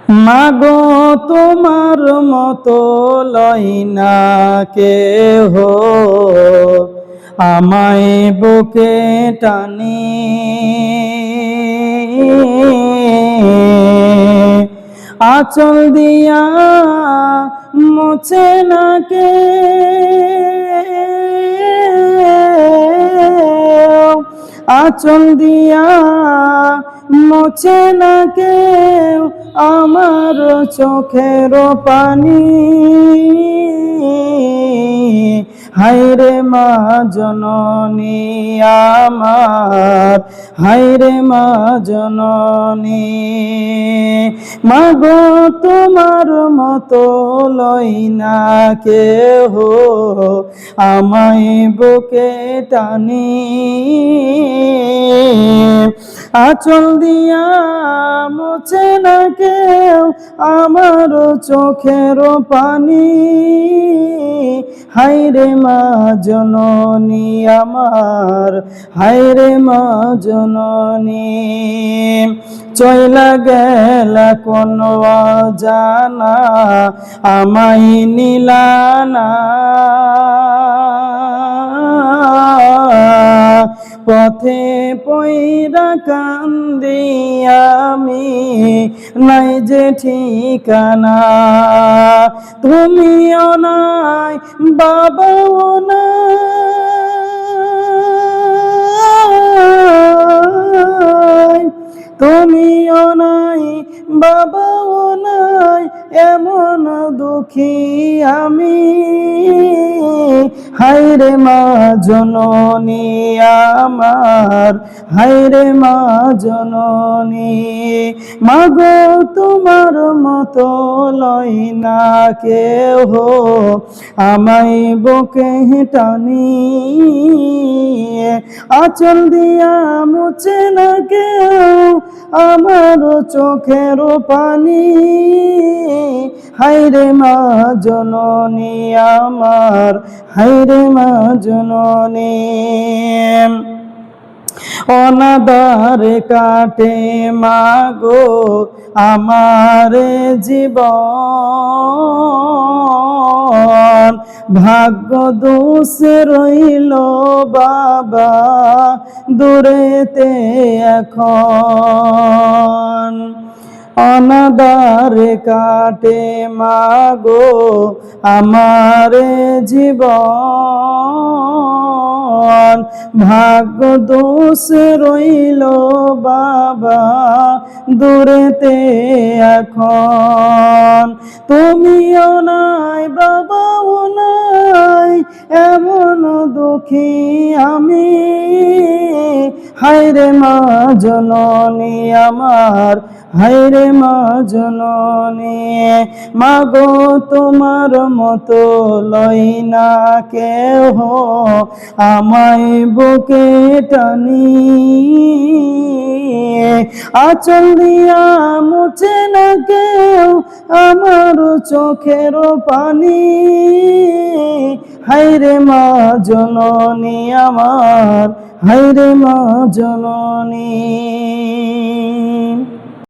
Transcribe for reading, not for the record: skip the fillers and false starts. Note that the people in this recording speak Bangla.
মাগো তোমার মতো লয় না কেহ, আমায় বুকে টানি। আঁচল দিয়া মুছে না কেউ, আঁচল দিয়া মুছে না কেউ আমার চোখের পানি। হায়রে মা জননী আমার, হায়রে মা জননী। মাগো তোমার মতো লয় না কেহ, আমায় বুকে টানি। আঁচল দিয়া মুছে না কেউ আমার চোখের পানি। হায়রে মা জননী আমার, হায়রে মা জননী। চইলা গেলা কোন জানা আমায় নিলানা, পথে পয়রা কান্দি আমি নাই যে ঠিকানা। তুমিও নাই বাবাও নাই, তুমিও নাই বাবাও নাই, এমন দুঃখী আমি। হায়রে মা জননী আমার, হায়রে মা জননী। মাগো তোমার মতো লয় না কেহ, আমায় বুকে টানি। আঁচল দিয়া মুছে না কেউ আমার চোখের পানি। হায়রে মা জননী আমার, হায়রে মা জননী। অনাদার কাটে মাগো আমার জীবন, ভাগ্য দোষে রইল বাবা দূরেতে এখন। অনাদার কাটে মাগো আমার জীবন, ভাগ্য দোষে রইল বাবা দূরেতে এখন। তুমিও নাই বাবাও নাই, এমন দুঃখী আমি। হায়রে মা জননী আমার, হায়রে মা জননী। মাগো তোমার মতো লয় না কেহ, আমায় বুকে টানি। আঁচল দিয়া মুছে না কেউ আমার চোখের পানি। হায়রে মা জননী আমার, হায়রে মা জননী।